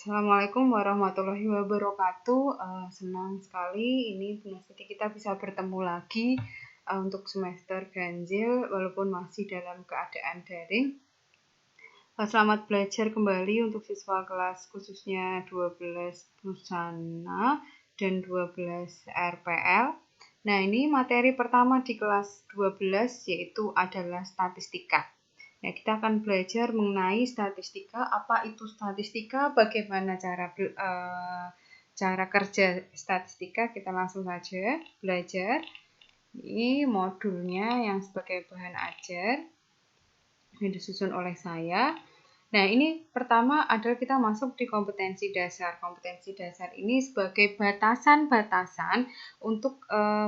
Assalamualaikum warahmatullahi wabarakatuh. Senang sekali ini Bu Nastiti kita bisa bertemu lagi untuk semester ganjil walaupun masih dalam keadaan daring. Selamat belajar kembali untuk siswa kelas khususnya 12 Busana dan 12 RPL. Nah, ini materi pertama di kelas 12 yaitu adalah statistika. Nah, kita akan belajar mengenai statistika, apa itu statistika, bagaimana cara kerja statistika. Kita langsung saja belajar. Ini modulnya yang sebagai bahan ajar yang disusun oleh saya. Nah, ini pertama adalah kita masuk di kompetensi dasar. Kompetensi dasar ini sebagai batasan-batasan untuk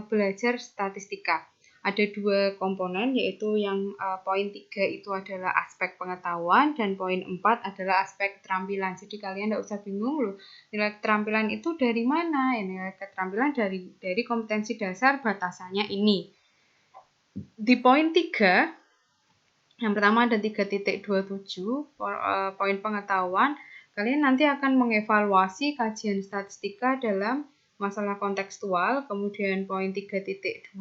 belajar statistika. Ada dua komponen, yaitu yang poin 3 itu adalah aspek pengetahuan dan poin 4 adalah aspek keterampilan. Jadi kalian tidak usah bingung loh, nilai keterampilan itu dari mana? Ya, nilai keterampilan dari kompetensi dasar batasannya ini. Di poin 3 yang pertama ada 3.27 poin pengetahuan. Kalian nanti akan mengevaluasi kajian statistika dalam masalah kontekstual. Kemudian poin 3.28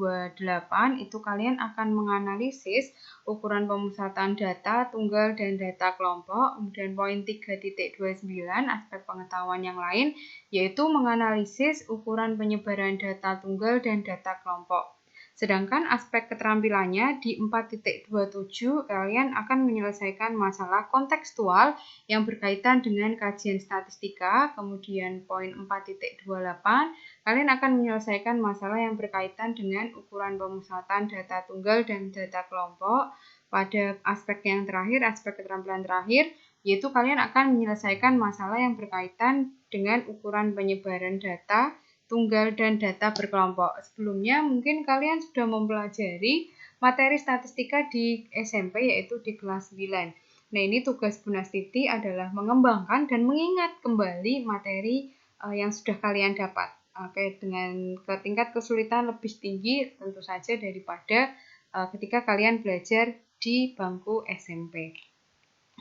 itu kalian akan menganalisis ukuran pemusatan data tunggal dan data kelompok. Kemudian poin 3.29 aspek pengetahuan yang lain yaitu menganalisis ukuran penyebaran data tunggal dan data kelompok. Sedangkan aspek keterampilannya di 4.27 kalian akan menyelesaikan masalah kontekstual yang berkaitan dengan kajian statistika. Kemudian poin 4.28 kalian akan menyelesaikan masalah yang berkaitan dengan ukuran pemusatan data tunggal dan data kelompok. Pada aspek yang terakhir, aspek keterampilan terakhir, yaitu kalian akan menyelesaikan masalah yang berkaitan dengan ukuran penyebaran data tunggal dan data berkelompok. Sebelumnya mungkin kalian sudah mempelajari materi statistika di SMP yaitu di kelas 9. Nah, ini tugas Bu Nastiti adalah mengembangkan dan mengingat kembali materi yang sudah kalian dapat. Oke, dengan tingkat kesulitan lebih tinggi tentu saja daripada ketika kalian belajar di bangku SMP.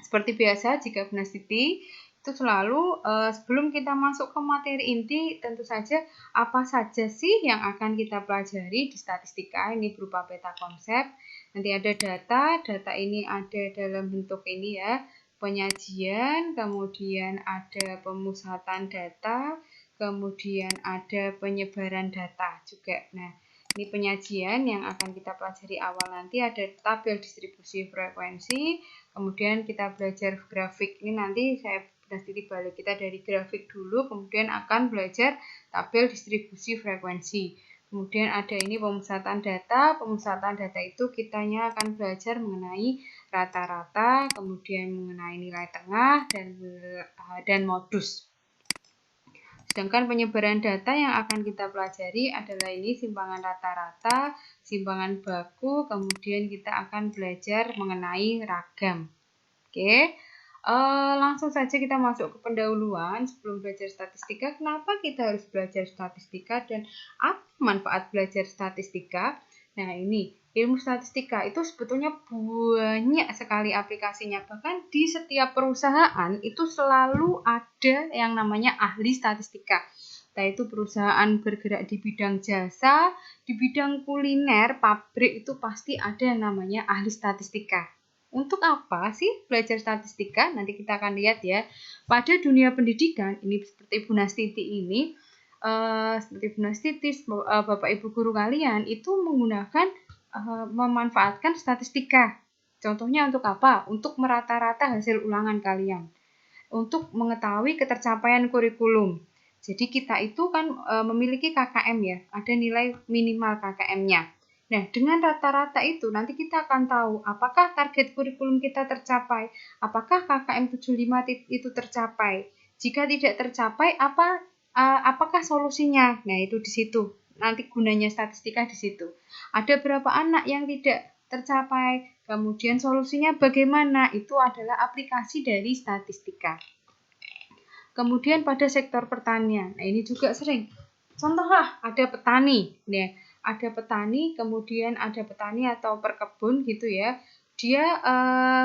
Seperti biasa, jika Bu Nastiti itu selalu sebelum kita masuk ke materi inti, tentu saja apa saja sih yang akan kita pelajari di statistika. Ini berupa peta konsep. Nanti ada data ini ada dalam bentuk ini ya, penyajian, kemudian ada pemusatan data, kemudian ada penyebaran data juga. Nah, ini penyajian yang akan kita pelajari awal nanti ada tabel distribusi frekuensi, kemudian kita belajar grafik. Ini nanti saya Nastiti balik kita dari grafik dulu, kemudian akan belajar tabel distribusi frekuensi. Kemudian ada ini pemusatan data. Pemusatan data itu kitanya akan belajar mengenai rata-rata, kemudian mengenai nilai tengah dan modus. Sedangkan penyebaran data yang akan kita pelajari adalah ini simpangan rata-rata, simpangan baku, kemudian kita akan belajar mengenai ragam. Oke. Langsung saja kita masuk ke pendahuluan sebelum belajar statistika. Kenapa kita harus belajar statistika dan apa manfaat belajar statistika? Nah, ini ilmu statistika itu sebetulnya banyak sekali aplikasinya. Bahkan di setiap perusahaan itu selalu ada yang namanya ahli statistika. Entah itu perusahaan bergerak di bidang jasa, di bidang kuliner, pabrik itu pasti ada yang namanya ahli statistika. Untuk apa sih belajar statistika? Nanti kita akan lihat ya. Pada dunia pendidikan, ini seperti Bu Nastiti ini, Bapak Ibu guru kalian itu menggunakan, memanfaatkan statistika. Contohnya untuk apa? Untuk merata-rata hasil ulangan kalian. Untuk mengetahui ketercapaian kurikulum. Jadi kita itu kan memiliki KKM ya, ada nilai minimal KKM-nya. Nah, dengan rata-rata itu nanti kita akan tahu apakah target kurikulum kita tercapai, apakah KKM 75 itu tercapai. Jika tidak tercapai, apakah solusinya? Nah, itu di situ. Nanti gunanya statistika di situ. Ada berapa anak yang tidak tercapai, kemudian solusinya bagaimana? Itu adalah aplikasi dari statistika. Kemudian pada sektor pertanian. Nah, ini juga sering. Contohlah ada petani. Nah, ada petani, kemudian ada petani atau perkebun gitu ya. Dia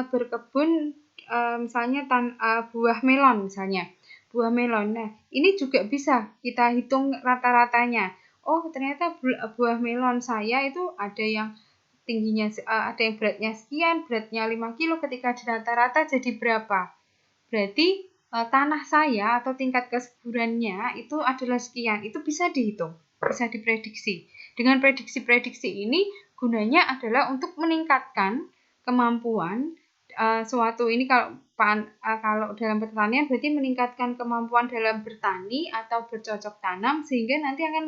berkebun misalnya buah melon misalnya. buah melon. Nah, ini juga bisa kita hitung rata-ratanya. Oh, ternyata buah melon saya itu ada yang tingginya, ada yang beratnya sekian, beratnya 5 kilo, ketika di rata-rata jadi berapa. Berarti tanah saya atau tingkat kesuburannya itu adalah sekian. Itu bisa dihitung, bisa diprediksi. Dengan prediksi-prediksi ini gunanya adalah untuk meningkatkan kemampuan suatu ini, kalau dalam pertanian berarti meningkatkan kemampuan dalam bertani atau bercocok tanam, sehingga nanti akan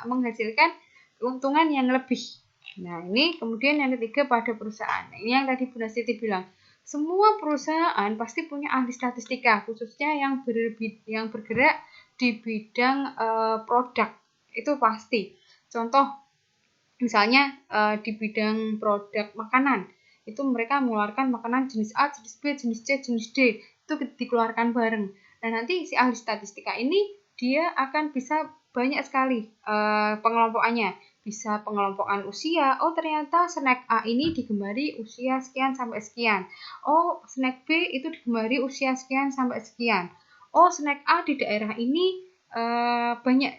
menghasilkan keuntungan yang lebih. Nah, ini kemudian yang ketiga pada perusahaan. Nah, ini yang tadi Bu Nasiti bilang, semua perusahaan pasti punya ahli statistika, khususnya yang bergerak di bidang produk, itu pasti. Contoh, misalnya di bidang produk makanan, itu mereka mengeluarkan makanan jenis A, jenis B, jenis C, jenis D, itu dikeluarkan bareng. Nah, nanti si ahli statistika ini dia akan bisa banyak sekali pengelompokannya. Bisa pengelompokan usia. Oh, ternyata snack A ini digemari usia sekian sampai sekian. Oh, snack B itu digemari usia sekian sampai sekian. Oh, snack A di daerah ini banyak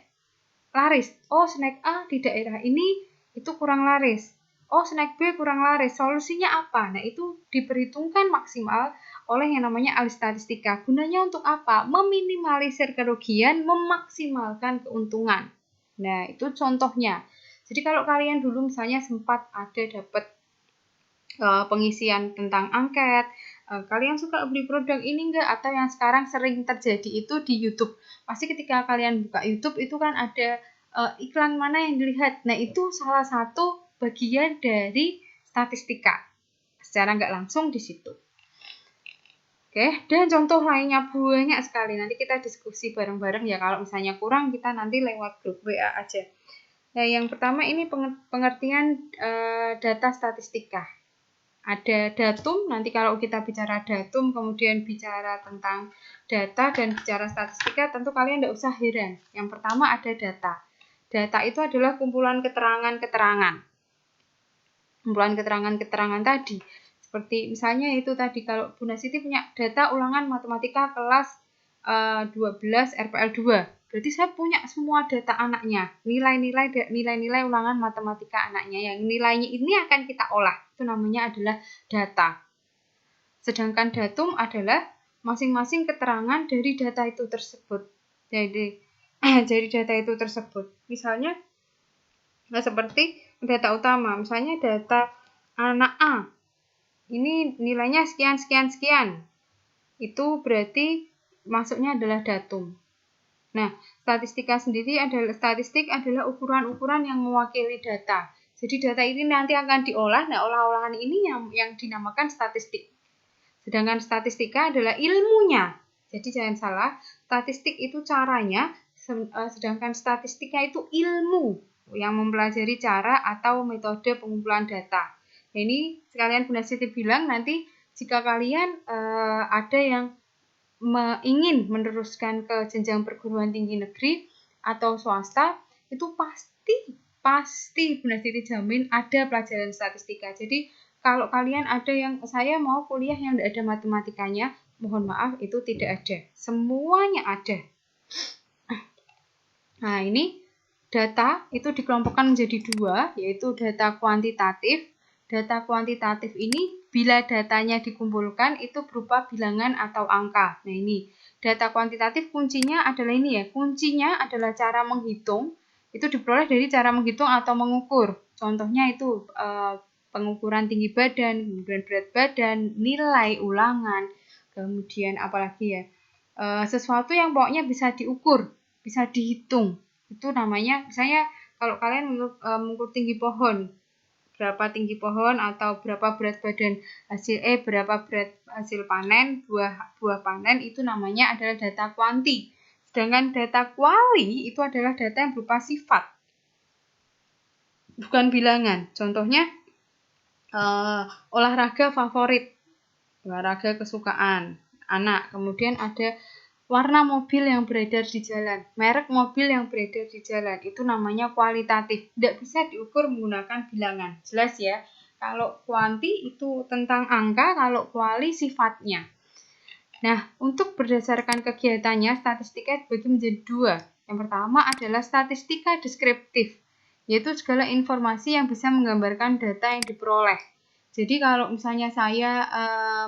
laris. Oh, snack A di daerah ini itu kurang laris. Oh, snack B kurang laris. Solusinya apa? Nah, itu diperhitungkan maksimal oleh yang namanya ahli statistika. Gunanya untuk apa? Meminimalisir kerugian, memaksimalkan keuntungan. Nah, itu contohnya. Jadi kalau kalian dulu misalnya sempat ada dapat pengisian tentang angket, kalian suka beli produk ini enggak? Atau yang sekarang sering terjadi itu di YouTube. Pasti ketika kalian buka YouTube itu kan ada iklan mana yang dilihat. Nah, itu salah satu bagian dari statistika. Secara nggak langsung di situ. Oke, dan contoh lainnya banyak sekali. Nanti kita diskusi bareng-bareng ya. Kalau misalnya kurang, kita nanti lewat grup WA aja. Nah, yang pertama ini pengertian data statistika. Ada datum, nanti kalau kita bicara datum, kemudian bicara tentang data dan bicara statistika, tentu kalian tidak usah heran. Yang pertama ada data. Data itu adalah kumpulan keterangan-keterangan. Kumpulan keterangan-keterangan tadi. Seperti misalnya itu tadi, kalau Bu Nasiti punya data ulangan matematika kelas 12 RPL 2. Berarti saya punya semua data anaknya, nilai-nilai ulangan matematika anaknya, yang nilainya ini akan kita olah. Itu namanya adalah data. Sedangkan datum adalah masing-masing keterangan dari data itu tersebut. Jadi data itu tersebut. Misalnya seperti data utama, misalnya data anak A. Ini nilainya sekian sekian sekian. Itu berarti masuknya adalah datum. Nah, statistik adalah ukuran-ukuran yang mewakili data. Jadi data ini nanti akan diolah. Nah, olah-olahan ini yang dinamakan statistik. Sedangkan statistika adalah ilmunya. Jadi jangan salah, statistik itu caranya, sedangkan statistika itu ilmu yang mempelajari cara atau metode pengumpulan data. Nah, ini sekalian Bu Nasiti bilang, nanti jika kalian ada yang ingin meneruskan ke jenjang perguruan tinggi negeri atau swasta, itu pasti Bu Nasiti jamin ada pelajaran statistika. Jadi kalau kalian ada yang saya mau kuliah yang tidak ada matematikanya, mohon maaf, itu tidak ada. Semuanya ada. Nah, ini data itu dikelompokkan menjadi dua, yaitu data kuantitatif. Data kuantitatif ini bila datanya dikumpulkan itu berupa bilangan atau angka. Nah, ini data kuantitatif kuncinya adalah ini ya. Kuncinya adalah cara menghitung. Itu diperoleh dari cara menghitung atau mengukur. Contohnya itu pengukuran tinggi badan, kemudian berat badan, nilai ulangan, kemudian apalagi ya, sesuatu yang pokoknya bisa diukur, bisa dihitung. Itu namanya, misalnya kalau kalian mengukur tinggi pohon, berapa tinggi pohon atau berapa berat badan berapa berat hasil panen, buah panen, itu namanya adalah data kuanti. Sedangkan data kuali itu adalah data yang berupa sifat, bukan bilangan. Contohnya olahraga favorit, olahraga kesukaan anak, kemudian ada warna mobil yang beredar di jalan, merek mobil yang beredar di jalan, itu namanya kualitatif. Tidak bisa diukur menggunakan bilangan. Jelas ya? Kalau kuanti itu tentang angka, kalau kuali sifatnya. Nah, untuk berdasarkan kegiatannya, statistika dibagi menjadi dua. Yang pertama adalah statistika deskriptif, yaitu segala informasi yang bisa menggambarkan data yang diperoleh. Jadi kalau misalnya saya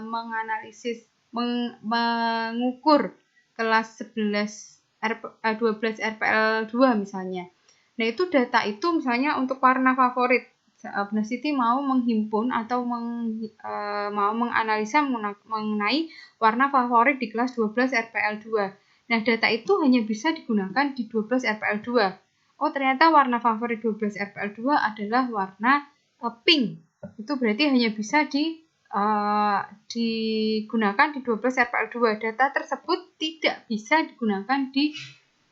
menganalisis, mengukur kelas 12 RPL 2 misalnya. Nah, itu data itu misalnya untuk warna favorit. Bunda Siti mau menghimpun atau mau menganalisa mengenai warna favorit di kelas 12 RPL 2. Nah, data itu hanya bisa digunakan di 12 RPL 2. Oh, ternyata warna favorit 12 RPL 2 adalah warna pink. Itu berarti hanya bisa digunakan di 12 RPL 2. Data tersebut tidak bisa digunakan di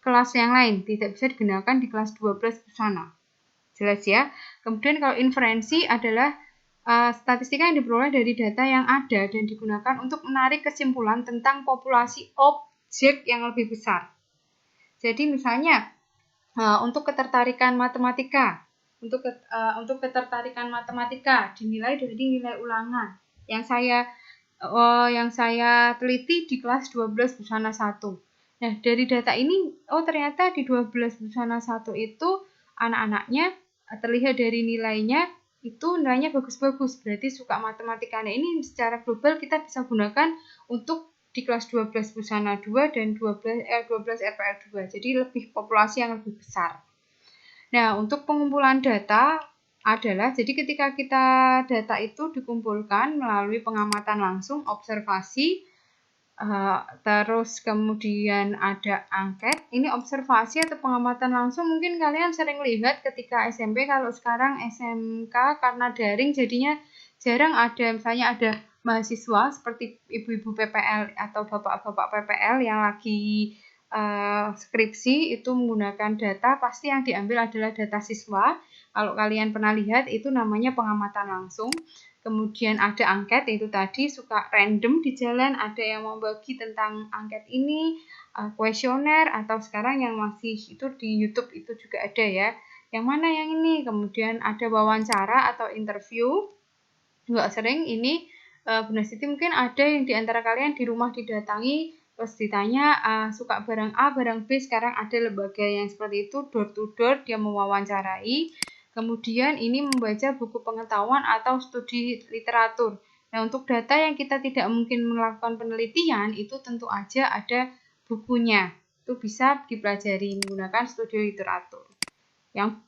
kelas yang lain, tidak bisa digunakan di kelas 12 busana. Jelas ya. Kemudian kalau inferensi adalah statistika yang diperoleh dari data yang ada dan digunakan untuk menarik kesimpulan tentang populasi objek yang lebih besar. Jadi misalnya untuk ketertarikan matematika, untuk ketertarikan matematika dinilai dari nilai ulangan yang saya teliti di kelas 12 busana 1. Nah, dari data ini, ternyata di 12 busana 1 itu anak-anaknya terlihat dari nilainya itu nilainya bagus-bagus, berarti suka matematika. Nah, ini secara global kita bisa gunakan untuk di kelas 12 busana 2 dan 12 RPL 2. Jadi lebih populasi yang lebih besar. Nah, untuk pengumpulan data adalah, jadi ketika data itu dikumpulkan melalui pengamatan langsung, observasi, terus kemudian ada angket. Ini observasi atau pengamatan langsung mungkin kalian sering lihat ketika SMP. Kalau sekarang SMK karena daring jadinya jarang ada, misalnya ada mahasiswa seperti ibu-ibu PPL atau bapak-bapak PPL yang lagi skripsi itu menggunakan data, pasti yang diambil adalah data siswa. Kalau kalian pernah lihat itu namanya pengamatan langsung. Kemudian ada angket, itu tadi suka random di jalan, ada yang membagi tentang angket ini, kuesioner, atau sekarang yang masih itu di YouTube itu juga ada ya. Yang mana yang ini? Kemudian ada wawancara atau interview. Nggak sering ini, Bunda Siti mungkin ada yang di antara kalian di rumah didatangi, terus ditanya suka barang A, barang B. Sekarang ada lembaga yang seperti itu, door to door, dia mewawancarai. Kemudian ini membaca buku pengetahuan atau studi literatur. Nah, untuk data yang kita tidak mungkin melakukan penelitian, itu tentu aja ada bukunya. Itu bisa dipelajari menggunakan studi literatur. Yang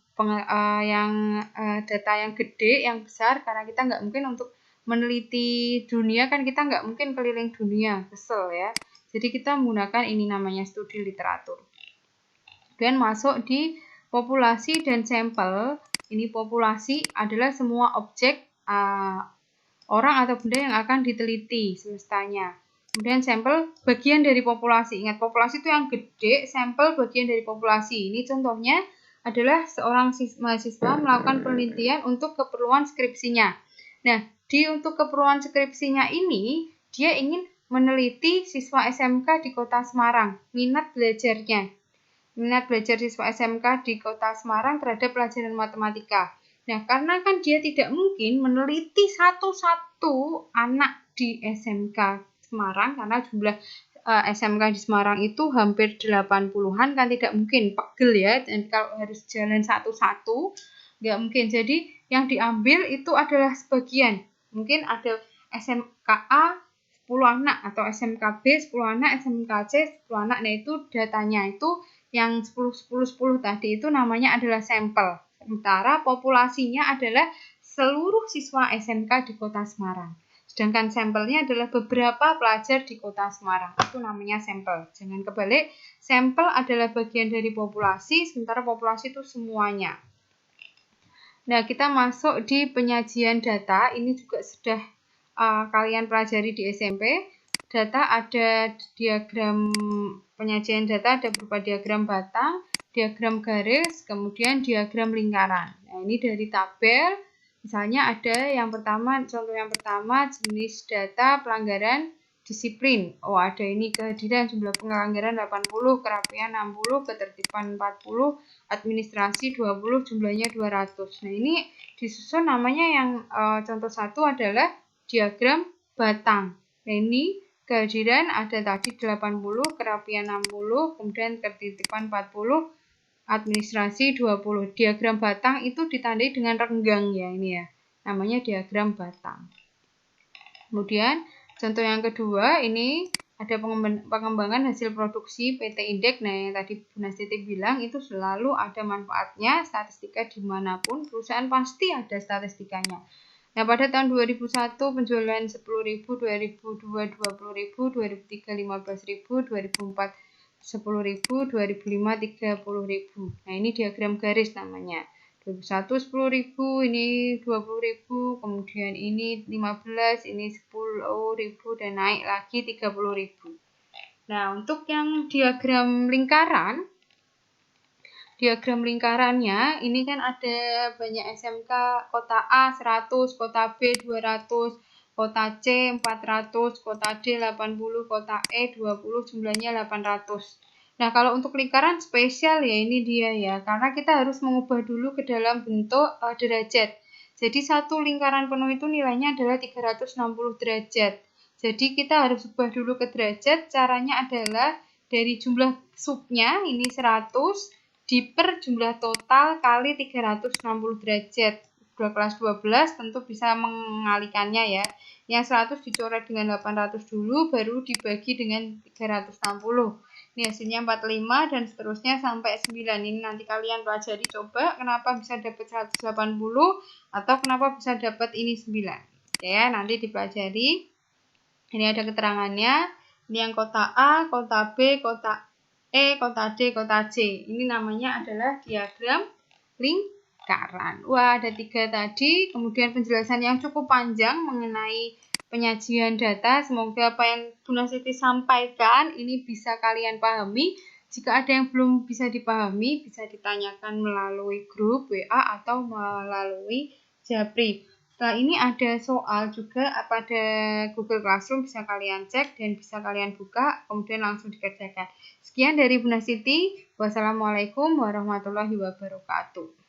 data yang gede, yang besar, karena kita nggak mungkin untuk meneliti dunia, kan kita nggak mungkin keliling dunia, kesel ya. Jadi kita menggunakan ini namanya studi literatur. Kemudian masuk di populasi dan sampel. Ini populasi adalah semua objek orang atau benda yang akan diteliti semestanya. Kemudian sampel bagian dari populasi. Ingat, populasi itu yang gede, sampel bagian dari populasi. Ini contohnya adalah seorang mahasiswa melakukan penelitian untuk keperluan skripsinya. Nah, untuk keperluan skripsinya ini, dia ingin meneliti siswa SMK di Kota Semarang, minat belajar siswa SMK di Kota Semarang terhadap pelajaran matematika. Nah, karena kan dia tidak mungkin meneliti satu-satu anak di SMK Semarang, karena jumlah SMK di Semarang itu hampir 80-an, kan tidak mungkin, pegel ya, dan kalau harus jalan satu-satu, nggak mungkin. Jadi, yang diambil itu adalah sebagian. Mungkin ada SMKA 10 anak, atau SMKB 10 anak, SMKC 10 anak, nah itu datanya itu yang 10 tadi itu namanya adalah sampel. Sementara populasinya adalah seluruh siswa SMK di Kota Semarang. Sedangkan sampelnya adalah beberapa pelajar di Kota Semarang. Itu namanya sampel. Jangan kebalik, sampel adalah bagian dari populasi, sementara populasi itu semuanya. Nah, kita masuk di penyajian data. Ini juga sudah kalian pelajari di SMP. Data ada diagram penyajian data, ada berupa diagram batang, diagram garis, kemudian diagram lingkaran. Nah, ini dari tabel, misalnya ada yang pertama, contoh yang pertama, jenis data pelanggaran disiplin. Oh, ada ini kehadiran jumlah pelanggaran 80, kerapian 60, ketertiban 40, administrasi 20, jumlahnya 200. Nah, ini disusun namanya yang contoh 1 adalah diagram batang. Nah, ini kehadiran ada tadi 80, kerapian 60, kemudian ketertiban 40, administrasi 20. Diagram batang itu ditandai dengan renggang ya ini ya. Namanya diagram batang. Kemudian contoh yang kedua ini ada pengembangan hasil produksi PT Indek. Nah, yang tadi Bu Nastiti bilang itu selalu ada manfaatnya, statistika dimanapun perusahaan pasti ada statistikanya. Nah, pada tahun 2001 penjualan 10.000, 2002 20.000, 2003 15.000, 2004 10.000, 2005 30.000. Nah, ini diagram garis namanya. 2001 10.000, ini 20.000, kemudian ini 15, ini 10.000 dan naik lagi 30.000. Nah, untuk yang diagram lingkarannya ini kan ada banyak SMK, kota A 100, kota B 200, kota C 400, kota D 80, kota E 20, jumlahnya 800. Nah, kalau untuk lingkaran spesial ya ini dia ya, karena kita harus mengubah dulu ke dalam bentuk derajat. Jadi satu lingkaran penuh itu nilainya adalah 360 derajat. Jadi kita harus ubah dulu ke derajat, caranya adalah dari jumlah subnya ini 100, diper jumlah total kali 360 derajat. Kelas 12 tentu bisa mengalikannya ya. Yang 100 dicoret dengan 800 dulu, baru dibagi dengan 360. Ini hasilnya 45 dan seterusnya sampai 9. Ini nanti kalian pelajari coba kenapa bisa dapat 180 atau kenapa bisa dapat ini 9. Ya, nanti dipelajari. Ini ada keterangannya. Ini yang kota A, kota B, kota E, kota D, kota C. Ini namanya adalah diagram lingkaran. Wah, ada 3 tadi. Kemudian penjelasan yang cukup panjang mengenai penyajian data. Semoga apa yang Bu Nastiti sampaikan ini bisa kalian pahami. Jika ada yang belum bisa dipahami, bisa ditanyakan melalui grup WA atau melalui Japri. Setelah ini ada soal juga pada Google Classroom, bisa kalian cek dan bisa kalian buka, kemudian langsung dikerjakan. Sekian dari Bu Nastiti. Wassalamualaikum warahmatullahi wabarakatuh.